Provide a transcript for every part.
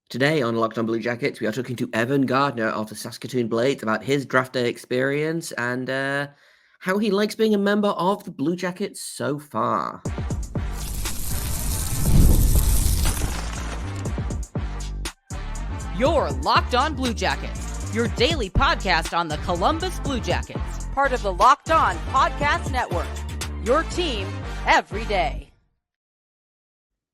Today on Locked On Blue Jackets, we are talking to Evan Gardner of the Saskatoon Blades about his draft day experience and how he likes being a member of the Blue Jackets so far. You're Locked On Blue Jackets, your daily podcast on the Columbus Blue Jackets, part of the Locked On Podcast Network, your team every day.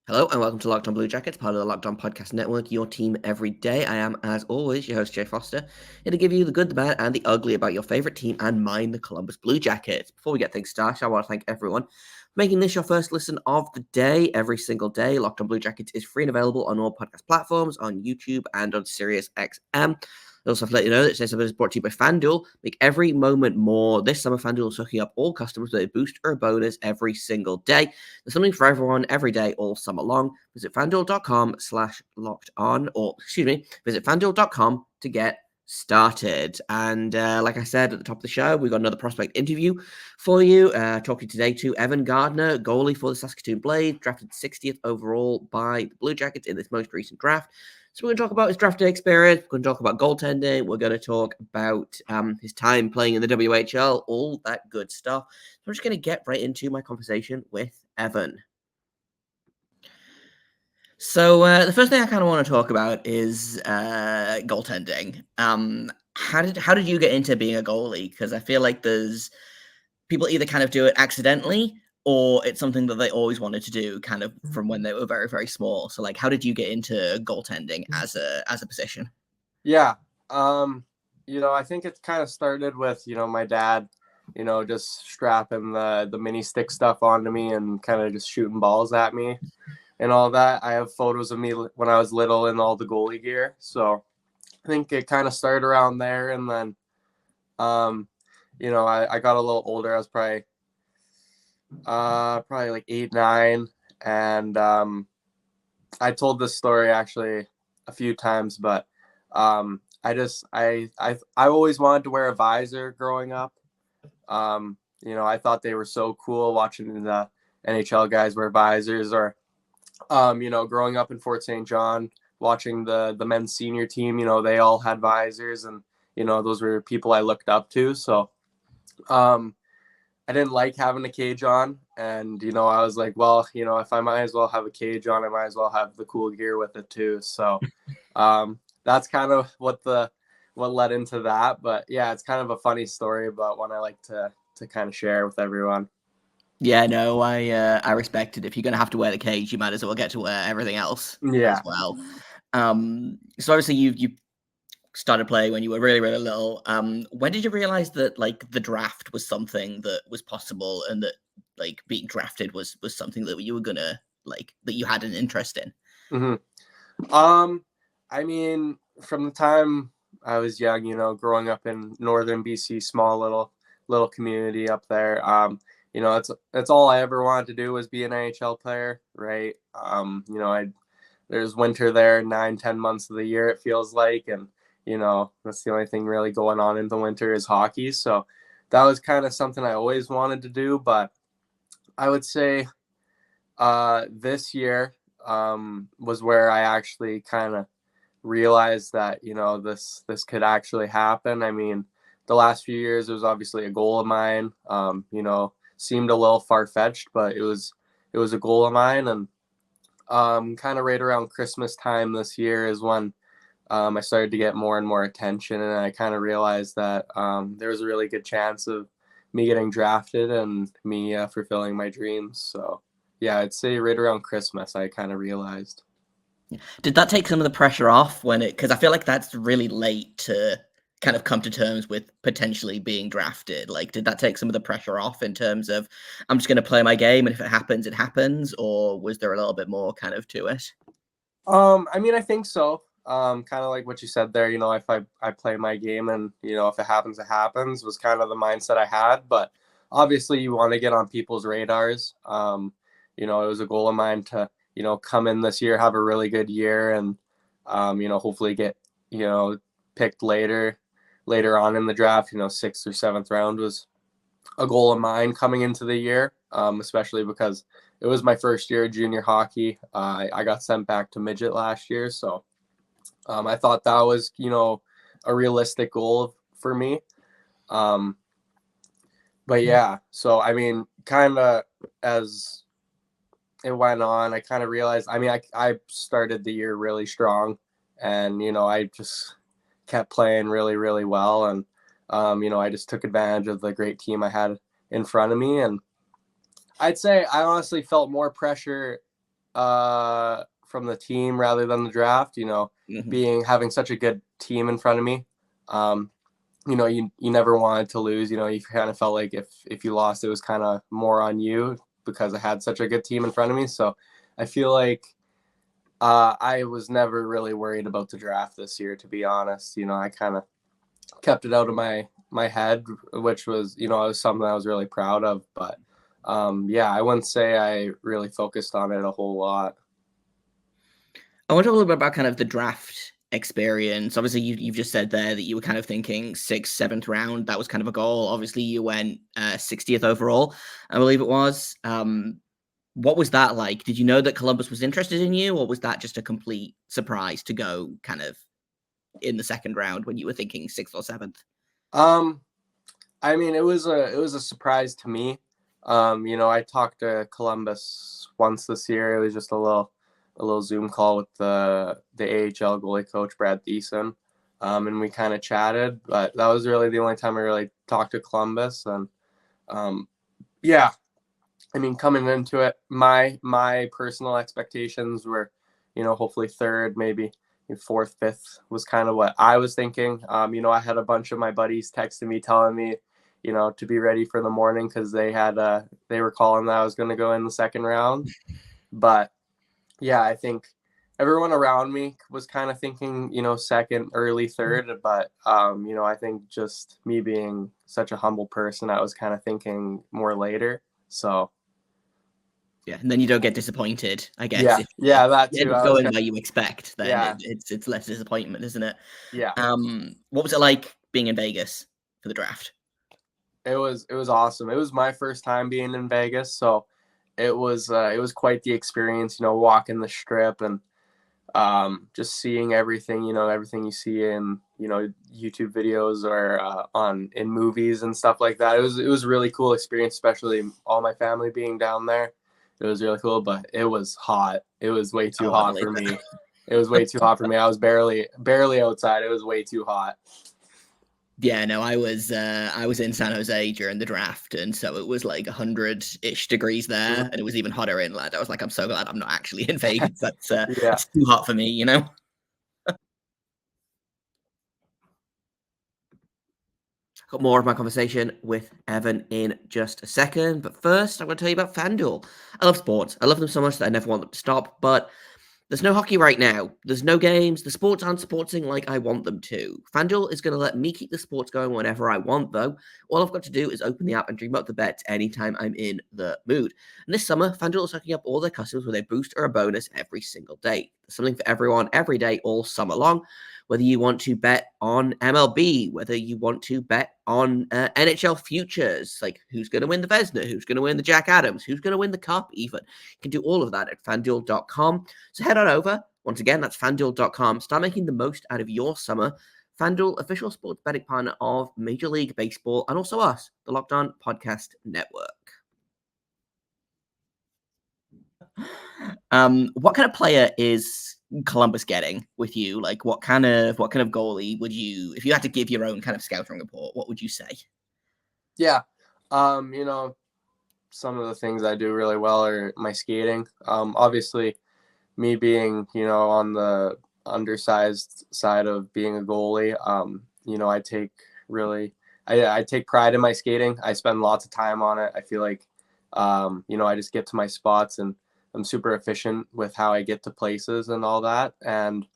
Hello and welcome to Locked On Blue Jackets, part of the Locked On Podcast Network, your team every day. I am, as always, your host, Jay Foster, here to give you the good, the bad, and the ugly about your favorite team and mine, the Columbus Blue Jackets. Before we get things started, I want to thank everyone for making this your first listen of the day every single day. Locked On Blue Jackets is free and available on all podcast platforms, on YouTube, and on SiriusXM. I also have to let you know that today's episode is brought to you by FanDuel. Make every moment more. This summer, FanDuel is hooking up all customers with a boost or a bonus every single day. There's something for everyone every day, all summer long. Visit FanDuel.com/locked-on, visit FanDuel.com to get started. And like I said at the top of the show, we've got another prospect interview for you. Talking today to Evan Gardner, goalie for the Saskatoon Blades, drafted 60th overall by the Blue Jackets in this most recent draft. So we're going to talk about his draft day experience. We're going to talk about goaltending. We're going to talk about his time playing in the WHL, all that good stuff. So I'm just going to get right into my conversation with Evan. So the first thing I kind of want to talk about is goaltending. How did you get into being a goalie? Because I feel like there's people either kind of do it accidentally or it's something that they always wanted to do kind of from when they were very, very small. So like, how did you get into goaltending as a position? Yeah. I think it kind of started with, my dad, just strapping the mini stick stuff onto me and kind of just shooting balls at me and all that. I have photos of me when I was little in all the goalie gear. So I think it kind of started around there. And then, I got a little older. I was probably like 8, 9. And I told this story actually a few times, but I always wanted to wear a visor growing up. I thought they were so cool watching the NHL guys wear visors, or growing up in Fort St. John, watching the men's senior team, they all had visors, and those were people I looked up to. So I didn't like having a cage on, and I was like, well, if I might as well have a cage on, I might as well have the cool gear with it too. So that's kind of what led into that. But yeah, it's kind of a funny story, but one I like to kind of share with everyone. Yeah, no, I respect it. If you're gonna have to wear the cage, you might as well get to wear everything else as well. So obviously you started playing when you were really, really little. When did you realize that like the draft was something that was possible and that like being drafted was something that you were gonna like that you had an interest in? Mm-hmm. I mean, from the time I was young, growing up in northern BC, small little community up there, that's all I ever wanted to do was be an NHL player, right? There's winter there 9-10 months of the year, it feels like, and that's the only thing really going on in the winter is hockey. So that was kind of something I always wanted to do. But I would say this year was where I actually kind of realized that, this could actually happen. I mean, the last few years, it was obviously a goal of mine, seemed a little far-fetched, but it was a goal of mine. And kind of right around Christmas time this year is when I started to get more and more attention, and I kind of realized that there was a really good chance of me getting drafted and me fulfilling my dreams. So yeah, I'd say right around Christmas, I kind of realized. Did that take some of the pressure off because I feel like that's really late to kind of come to terms with potentially being drafted? Like, did that take some of the pressure off in terms of I'm just going to play my game and if it happens, it happens, or was there a little bit more kind of to it? I mean, I think so. Kind of like what you said there, if I play my game and, if it happens, it happens, was kind of the mindset I had. But obviously you want to get on people's radars. It was a goal of mine to, come in this year, have a really good year, and, hopefully get, picked later on in the draft. 6th or 7th round was a goal of mine coming into the year, especially because it was my first year of junior hockey. I got sent back to midget last year, so I thought that was, a realistic goal for me. But yeah, so I mean, kind of as it went on, I kind of realized, I mean, I started the year really strong, and, I just kept playing really, really well. And, I just took advantage of the great team I had in front of me. And I'd say I honestly felt more pressure from the team rather than the draft, having such a good team in front of me. You never wanted to lose. You kind of felt like if you lost, it was kind of more on you because I had such a good team in front of me. So I feel like I was never really worried about the draft this year, to be honest. I kind of kept it out of my head, which was, it was something I was really proud of. But yeah, I wouldn't say I really focused on it a whole lot. I want to talk a little bit about kind of the draft experience. Obviously, you've just said there that you were kind of thinking 6th, 7th round. That was kind of a goal. Obviously, you went 60th overall, I believe it was. What was that like? Did you know that Columbus was interested in you, or was that just a complete surprise to go kind of in the 2nd round when you were thinking 6th or 7th? I mean, it was a surprise to me. I talked to Columbus once this year. It was just a little Zoom call with the AHL goalie coach, Brad Thiessen. And we kind of chatted, but that was really the only time I really talked to Columbus. And yeah, I mean, coming into it, my personal expectations were, hopefully 3rd, maybe 4th, 5th was kind of what I was thinking. I had a bunch of my buddies texting me, telling me, to be ready for the morning because they were calling that I was going to go in the 2nd round. But yeah, I think everyone around me was kind of thinking, 2nd, early 3rd. But, I think just me being such a humble person, I was kind of thinking more later. So. Yeah, and then you don't get disappointed, I guess. Yeah, If that you too. end up going where you expect, then Yeah. it's less disappointment, isn't it? Yeah. What was it like being in Vegas for the draft? It was awesome. It was my first time being in Vegas, so it was quite the experience, walking the strip and just seeing everything, everything you see in, YouTube videos or in movies and stuff like that. It was a really cool experience, especially all my family being down there. It was really cool, but it was hot. It was way too hot for me. It was way too hot for me. I was barely outside. It was way too hot. Yeah, no, I was in San Jose during the draft, and so it was like 100-ish degrees there, and it was even hotter inland. I was like, I'm so glad I'm not actually in Vegas. That's too hot for me, Got more of my conversation with Evan in just a second, but first I'm going to tell you about FanDuel. I love sports. I love them so much that I never want them to stop, but there's no hockey right now. There's no games. The sports aren't sporting like I want them to. FanDuel is going to let me keep the sports going whenever I want, though. All I've got to do is open the app and dream up the bets anytime I'm in the mood. And this summer, FanDuel is hooking up all their customers with a boost or a bonus every single day. There's something for everyone every day, all summer long. Whether you want to bet on MLB, whether you want to bet on NHL futures, like who's going to win the Vezina, who's going to win the Jack Adams, who's going to win the Cup even. You can do all of that at FanDuel.com. So head on over. Once again, that's FanDuel.com. Start making the most out of your summer. FanDuel, official sports betting partner of Major League Baseball, and also us, the Locked On Podcast Network. What kind of player is Columbus getting with you? Like, what kind of goalie would you, if you had to give your own kind of scouting report, what would you say? Yeah, some of the things I do really well are my skating. Obviously, me being, on the undersized side of being a goalie, I take pride in my skating. I spend lots of time on it. I feel like, I just get to my spots and I'm super efficient with how I get to places and all that. And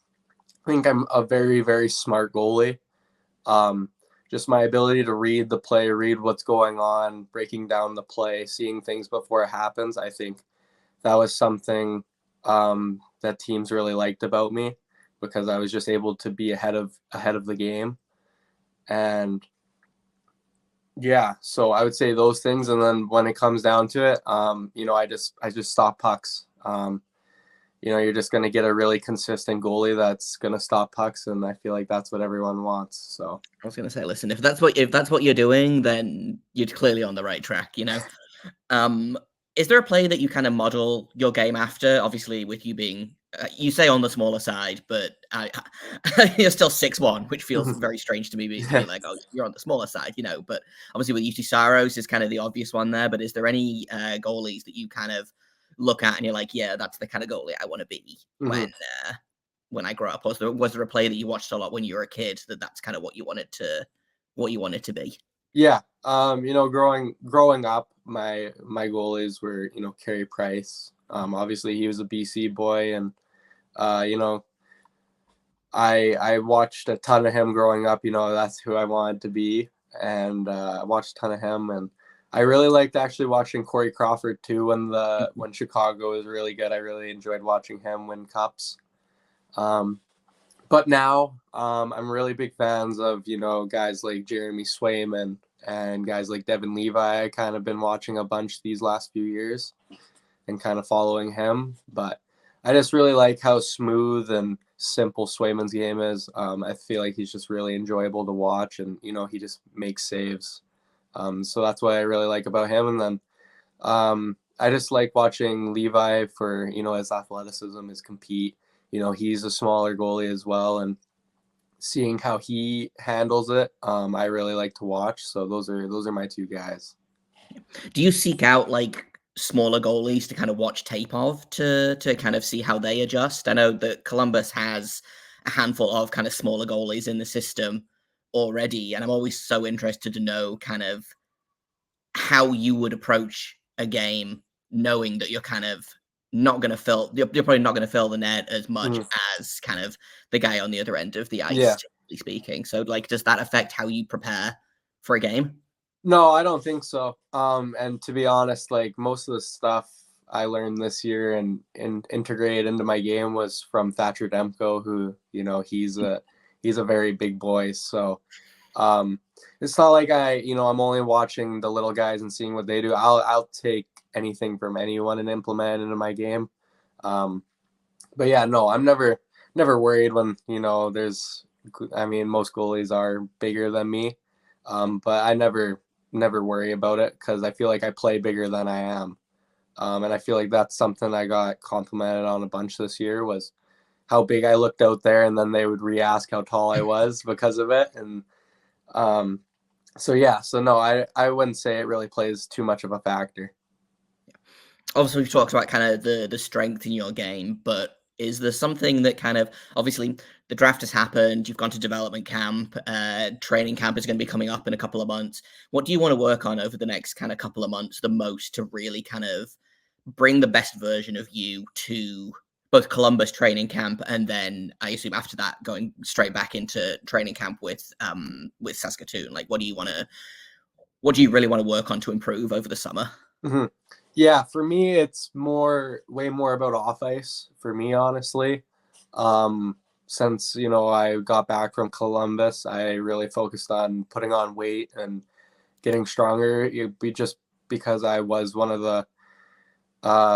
I think I'm a very, very smart goalie. Just my ability to read the play, read what's going on, breaking down the play, seeing things before it happens. I think that was something that teams really liked about me because I was just able to be ahead of the game. And yeah, so I would say those things. And then when it comes down to it, I just stop pucks. you're just going to get a really consistent goalie that's going to stop pucks, and I feel like that's what everyone wants. So I was going to say, listen, if that's what you're doing, then you're clearly on the right track. Is there a play that you kind of model your game after? Obviously, with you being, you say on the smaller side, but you're still 6'1", which feels very strange to me to be like, oh, you're on the smaller side, But obviously, with UT Saros is kind of the obvious one there. But is there any goalies that you kind of look at and you're like, yeah, that's the kind of goalie I want to be when I grow up? Was there a play that you watched a lot when you were a kid that's kind of what you wanted to be? Yeah. Growing up, my goalies were, Carey Price. Obviously he was a BC boy, and I watched a ton of him growing up. That's who I wanted to be, and I watched a ton of him, and I really liked actually watching Corey Crawford too when Chicago was really good. I really enjoyed watching him win cups. But now I'm really big fans of, guys like Jeremy Swayman and guys like Devin Levi. I kind of been watching a bunch these last few years and kind of following him. But I just really like how smooth and simple Swayman's game is. I feel like he's just really enjoyable to watch, and, he just makes saves. So that's what I really like about him. And then I just like watching Levi for, his athleticism, his compete. He's a smaller goalie as well, and seeing how he handles it, I really like to watch. So those are my two guys. Do you seek out like smaller goalies to kind of watch tape of to kind of see how they adjust? I know that Columbus has a handful of kind of smaller goalies in the system already, and I'm always so interested to know kind of how you would approach a game knowing that you're kind of not going to fill, you're probably not going to fill the net as much as kind of the guy on the other end of the ice, typically speaking. So, like, does that affect how you prepare for a game? No, I don't think so. And to be honest, like, most of the stuff I learned this year and integrated into my game was from Thatcher Demko, who, he's a very big boy. So, it's not like I'm only watching the little guys and seeing what they do. I'll take anything from anyone and implement into my game. But yeah, no, I'm never worried when, most goalies are bigger than me. But I never worry about it because I feel like I play bigger than I am. And I feel like that's something I got complimented on a bunch this year, was how big I looked out there, and then they would re-ask how tall I was because of it. And so no, I wouldn't say it really plays too much of a factor. Obviously, we've talked about kind of the strength in your game, but is there something that kind of, obviously the draft has happened, you've gone to development camp, training camp is going to be coming up in a couple of months. What do you want to work on over the next kind of couple of months the most to really kind of bring the best version of you to both Columbus training camp and then I assume after that going straight back into training camp with Saskatoon? Like, what do you really want to work on to improve over the summer? Mm-hmm. Yeah, for me, it's way more about off ice for me, honestly. Since, I got back from Columbus, I really focused on putting on weight and getting stronger. It'd be just because I was one of the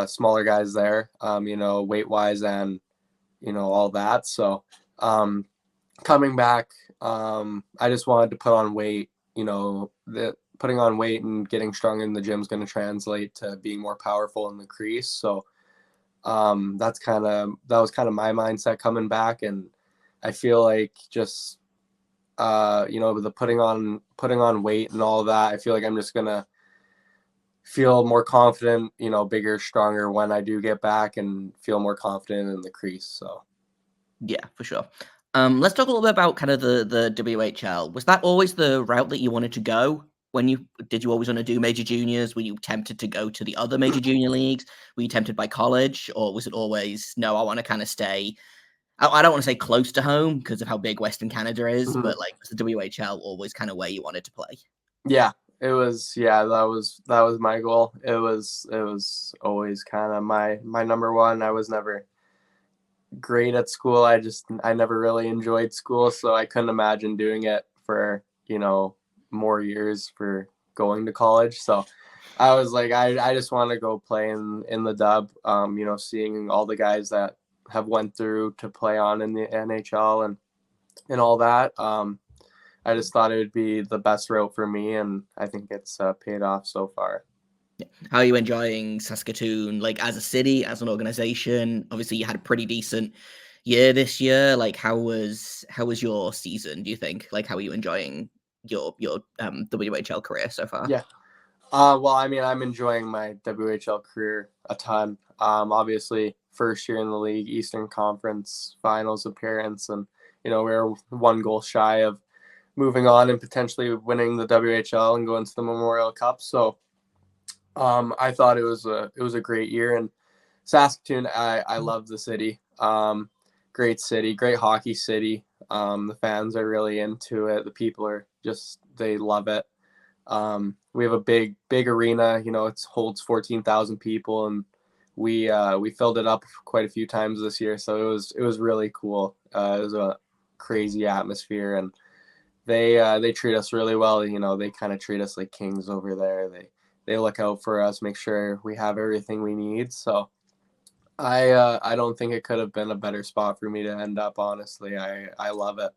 smaller guys there, weight wise and, all that. So, coming back, I just wanted to put on weight, putting on weight and getting stronger in the gym is going to translate to being more powerful in the crease. So that was kind of my mindset coming back. And I feel like just, with the putting on weight and all that, I feel like I'm just going to feel more confident, bigger, stronger when I do get back and feel more confident in the crease. So. Yeah, for sure. Let's talk a little bit about kind of the WHL. Was that always the route that you wanted to go? Did you always want to do major juniors? Were you tempted to go to the other major junior leagues? Were you tempted by college, or was it always, no, I want to kind of stay, I don't want to say close to home because of how big Western Canada is, but like, was the WHL always kind of where you wanted to play? Yeah, it was. Yeah, that was my goal. It was always kind of my number one. I was never great at school. I never really enjoyed school, so I couldn't imagine doing it for, more years for going to college. So I was like, I just want to go play in the dub. Seeing all the guys that have went through to play on in the NHL and all that. I just thought it would be the best route for me, and I think it's paid off so far. How are you enjoying Saskatoon, like as a city, as an organization? Obviously, you had a pretty decent year this year. Like, how was your season? Do you think? Like, how are you enjoying your WHL career so far? Yeah. Well, I mean, I'm enjoying my WHL career a ton. Obviously, first year in the league, Eastern Conference Finals appearance, and we were 1 goal shy of moving on and potentially winning the WHL and going to the Memorial Cup. So, I thought it was a great year. And Saskatoon, I love the city. Great city, great hockey city. The fans are really into it. The people are they love it. We have a big arena, it holds 14,000 people, and we filled it up quite a few times this year. So it was really cool. It was a crazy atmosphere, and they treat us really well. They kind of treat us like kings over there. They look out for us, make sure we have everything we need. So I don't think it could have been a better spot for me to end up, honestly. I love it.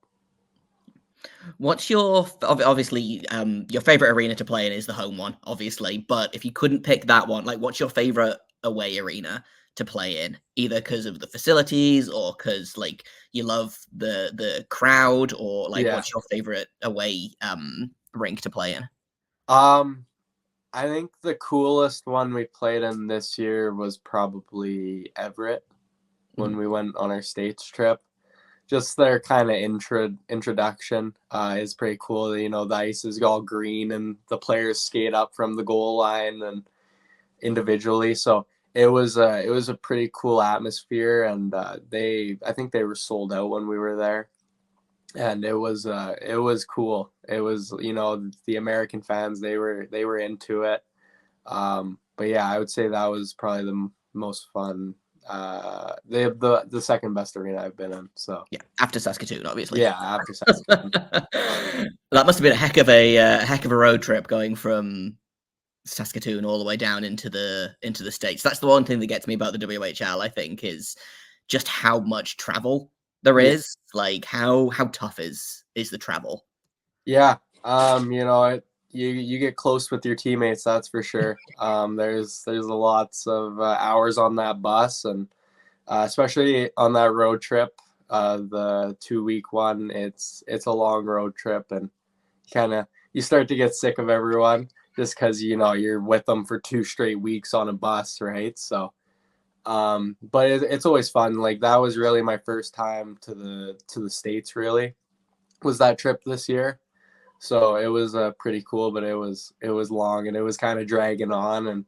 What's your obviously your favorite arena to play in is the home one, obviously, but if you couldn't pick that one, like what's your favorite away arena to play in, either because of the facilities or because like you love the crowd, or like what's your favorite away rink to play in? I think the coolest one we played in this year was probably Everett when we went on our States trip. Just their kind of introduction is pretty cool. The ice is all green and the players skate up from the goal line and individually. So it was a pretty cool atmosphere, and I think they were sold out when we were there. And it was cool. It was, the American fans, they were into it. But yeah, I would say that was probably the most fun. They have the second best arena I've been in. So yeah, after Saskatoon, obviously. Yeah, after Saskatoon. That must have been a heck of a road trip going from Saskatoon all the way down into the States. That's the one thing that gets me about the WHL, I think, is just how much travel there is. Like how tough is the travel? Yeah. You get close with your teammates, that's for sure. There's lots of hours on that bus, and especially on that road trip, the 2-week one, it's a long road trip, and you start to get sick of everyone just because you're with them for 2 straight weeks on a bus, right? So but it's always fun. Like that was really my first time to the States, really, was that trip this year. So it was pretty cool, but it was long and it was kind of dragging on. And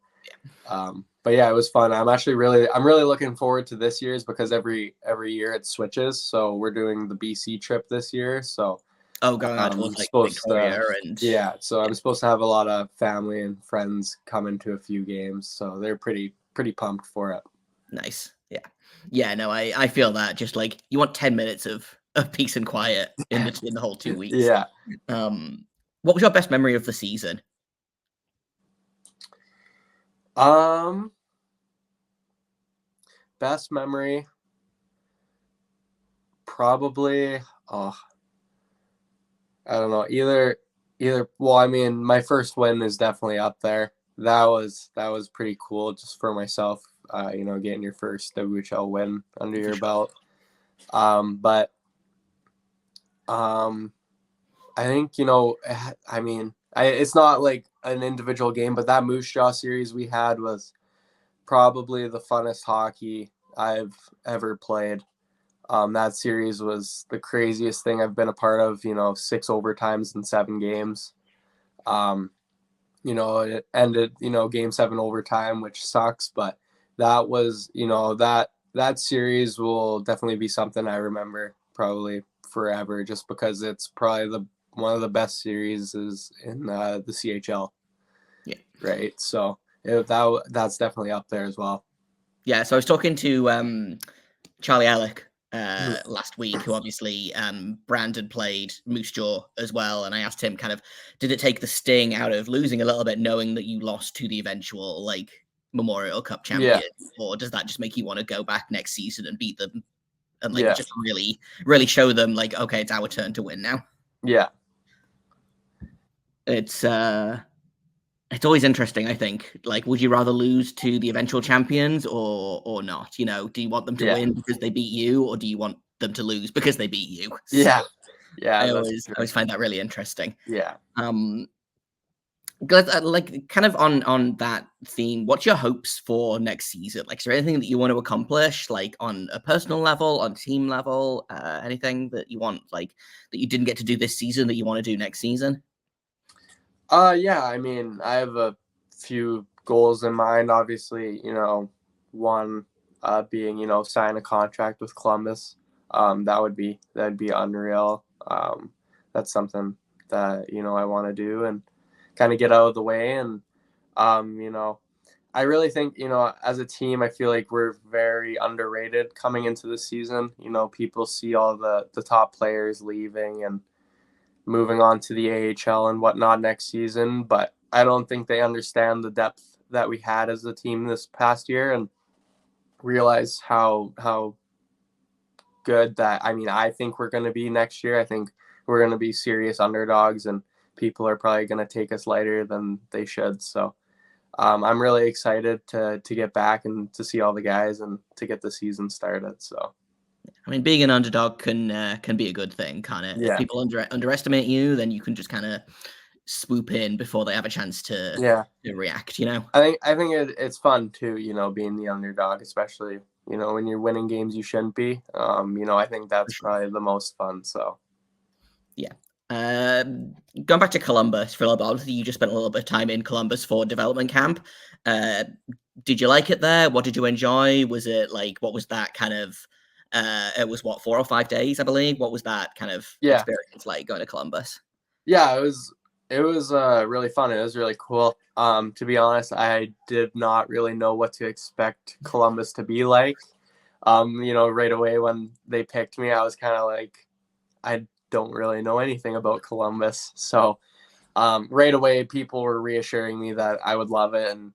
but yeah, it was fun. I'm really looking forward to this year's, because every year it switches. So we're doing the BC trip this year. So God, like Victoria so I'm supposed to have a lot of family and friends coming to a few games. So they're pretty pumped for it. Nice. Yeah. No, I feel that. Just like you want 10 minutes of peace and quiet in the whole 2 weeks. Yeah. What was your best memory of the season? Best memory, probably, I don't know, either. Well, I mean, my first win is definitely up there. That was pretty cool just for myself. Getting your first WHL win under your belt. But I think, I mean, it's not like an individual game, but that Moose Jaw series we had was probably the funnest hockey I've ever played. That series was the craziest thing I've been a part of, 6 overtimes in 7 games. It ended, game 7 overtime, which sucks, but that was, that series will definitely be something I remember probably forever, just because it's probably one of the best series is in the CHL. Yeah. Right. So that's definitely up there as well. Yeah. So I was talking to Charlie Alec last week, who obviously Brandon played Moose Jaw as well, and I asked him kind of, did it take the sting out of losing a little bit, knowing that you lost to the eventual like Memorial Cup Yeah. champions, or does that just make you want to go back next season and beat them and like Yeah. just really show them like, okay, it's our turn to win now? Yeah. It's always interesting, I think. Like, would you rather lose to the eventual champions or not? You know, do you want them to win because they beat you, or do you want them to lose because they beat you? Yeah. So Yeah. I always find that really interesting. Yeah. Like kind of on that theme, what's your hopes for next season? Like, is there anything that you want to accomplish, like on a personal level, on team level, anything that you want, like that you didn't get to do this season that you want to do next season? Yeah, I mean, I have a few goals in mind. Obviously, one being, sign a contract with Columbus. That'd be unreal. That's something that, I want to do and kind of get out of the way. And, I really think, as a team, I feel like we're very underrated coming into the season. People see all the top players leaving and moving on to the AHL and whatnot next season, but I don't think they understand the depth that we had as a team this past year and realize how good that, I think we're going to be next year. I think we're going to be serious underdogs and people are probably going to take us lighter than they should. So I'm really excited to get back and to see all the guys and to get the season started. So I mean, being an underdog can be a good thing, can't it? Yeah. If people underestimate you, then you can just kind of swoop in before they have a chance to react. I think it's fun too. Being the underdog, especially when you're winning games you shouldn't be. I think that's probably the most fun. So yeah. Going back to Columbus for a little bit, obviously you just spent a little bit of time in Columbus for development camp. Did you like it there? What did you enjoy? Was it like, what was that kind of? It was 4 or 5 days, I believe. What was that kind of experience like going to Columbus? Yeah, it was really fun. It was really cool. To be honest, I did not really know what to expect Columbus to be like. Right away when they picked me, I was kind of like, I don't really know anything about Columbus. So right away, people were reassuring me that I would love it. And,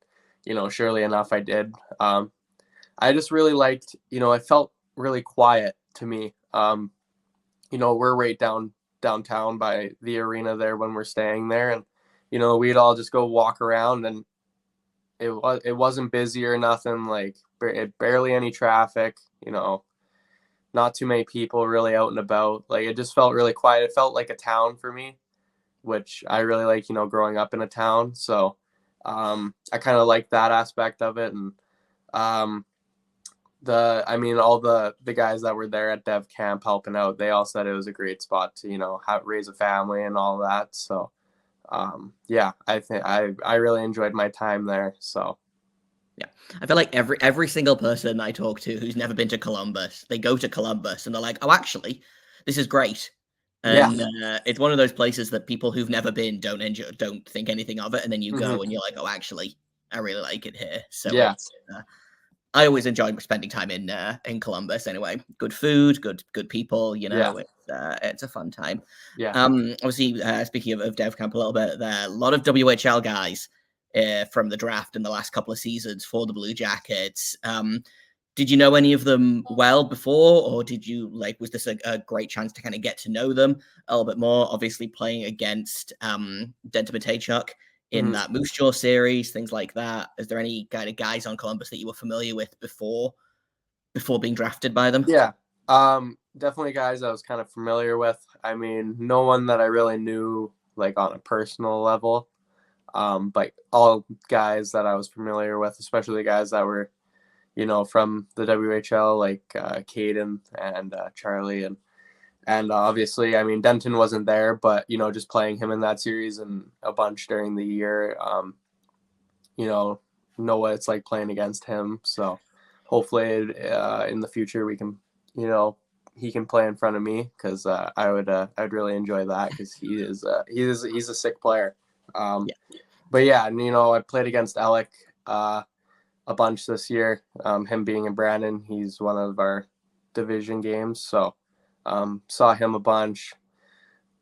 surely enough, I did. I just really liked, it felt really quiet to me. We're right downtown by the arena there when we're staying there. And, we'd all just go walk around and it wasn't busy or nothing, like barely any traffic, not too many people really out and about. Like it just felt really quiet. It felt like a town for me, which I really like, growing up in a town. So I kind of like that aspect of it. And all the guys that were there at dev camp helping out, they all said it was a great spot to, raise a family and all that. So I think I really enjoyed my time there. So yeah, I feel like every single person I talk to who's never been to Columbus, they go to Columbus and they're like, oh, actually, this is great. And it's one of those places that people who've never been don't think anything of it. And then you go and you're like, oh, actually, I really like it here. So I always enjoy spending time in Columbus anyway. Good food, good people, it's a fun time. Yeah. Obviously, speaking of Dev Camp a little bit, there are a lot of WHL guys from the draft in the last couple of seasons for the Blue Jackets. Did you know any of them well before, or was this a great chance to kind of get to know them a little bit more? Obviously, playing against Denton Matejchuk in that Moose Jaw series, things like that. Is there any kind of guys on Columbus that you were familiar with before being drafted by them? Yeah, definitely guys I was kind of familiar with. I mean, no one that I really knew like on a personal level, but all guys that I was familiar with, especially the guys that were, from the WHL, like Caden and Charlie and obviously, I mean, Denton wasn't there, but, just playing him in that series and a bunch during the year, know what it's like playing against him. So hopefully in the future we can, he can play in front of me because I'd really enjoy that because he's a sick player. But yeah, and, I played against Alec a bunch this year. Him being in Brandon, he's one of our division games. So saw him a bunch.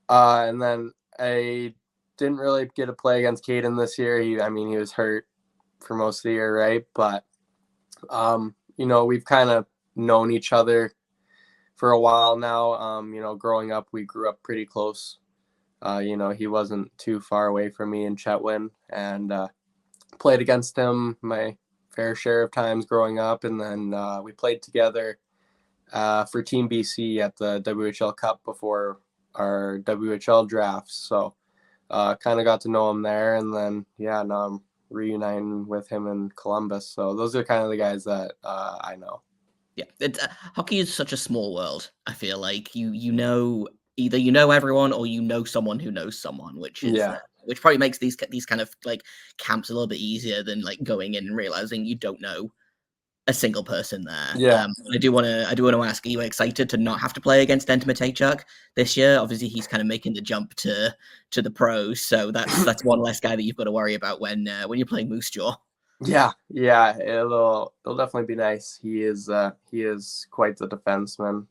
And then I didn't really get to play against Caden this year. He was hurt for most of the year, right? But we've kind of known each other for a while now. Growing up, we grew up pretty close. He wasn't too far away from me in Chetwynd, and played against him my fair share of times growing up. And then we played together for Team BC at the WHL Cup before our WHL drafts. So kind of got to know him there. And then, now I'm reuniting with him in Columbus. So those are kind of the guys that I know. Yeah, hockey is such a small world. I feel like either you know everyone or you know someone who knows someone, which probably makes these kind of like camps a little bit easier than like going in and realizing you don't know a single person there. Yeah. I do want to ask, are you excited to not have to play against Denton Matejchuk this year? Obviously, he's kind of making the jump to the pros, so that's one less guy that you've got to worry about when you're playing Moose Jaw. Yeah, it'll definitely be nice. He is quite the defenseman.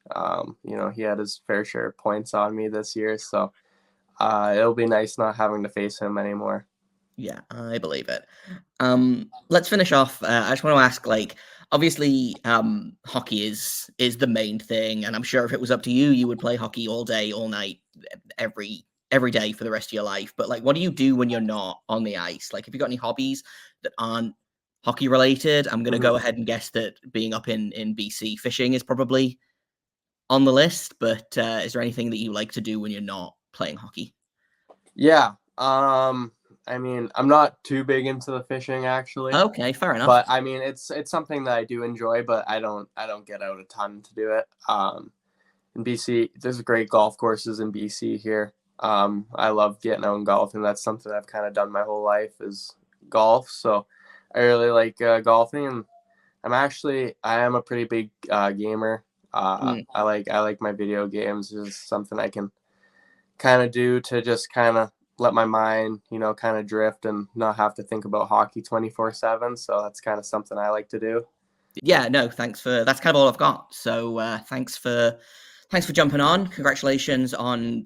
He had his fair share of points on me this year, so it'll be nice not having to face him anymore. Yeah, I believe it. Let's finish off. I just want to ask, like, obviously, hockey is the main thing, and I'm sure if it was up to you, you would play hockey all day, all night, every day for the rest of your life. But like, what do you do when you're not on the ice? Like, have you got any hobbies that aren't hockey related? I'm going to go ahead and guess that being up in BC, fishing is probably on the list. But is there anything that you like to do when you're not playing hockey? Yeah. I mean, I'm not too big into the fishing, actually. Okay, fair enough. But I mean, it's something that I do enjoy, but I don't get out a ton to do it. In BC, there's great golf courses in BC here. I love getting out and golfing. That's something I've kind of done my whole life is golf. So I really like golfing, and I am a pretty big gamer. I like my video games. It's something I can kind of do to just kind of let my mind, kind of drift and not have to think about hockey 24/7. So that's kind of something I like to do. Yeah, no, that's kind of all I've got. So thanks for jumping on. Congratulations on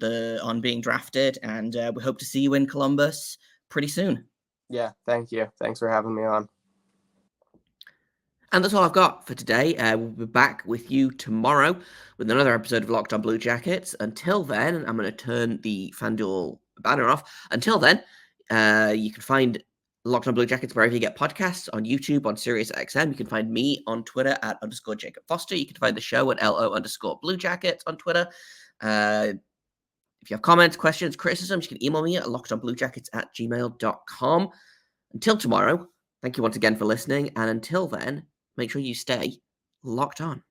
being drafted, and we hope to see you in Columbus pretty soon. Yeah, thank you. Thanks for having me on. And that's all I've got for today. We'll be back with you tomorrow with another episode of Locked On Blue Jackets. Until then, I'm going to turn the FanDuel banner off. Until then, you can find Locked On Blue Jackets wherever you get podcasts, on YouTube, on SiriusXM. You can find me on Twitter at _Jacob Foster. You can find the show at LO_Blue Jackets on Twitter. If you have comments, questions, criticisms, you can email me at lockedonbluejackets@gmail.com. Until tomorrow, thank you once again for listening. And until then, make sure you stay locked on.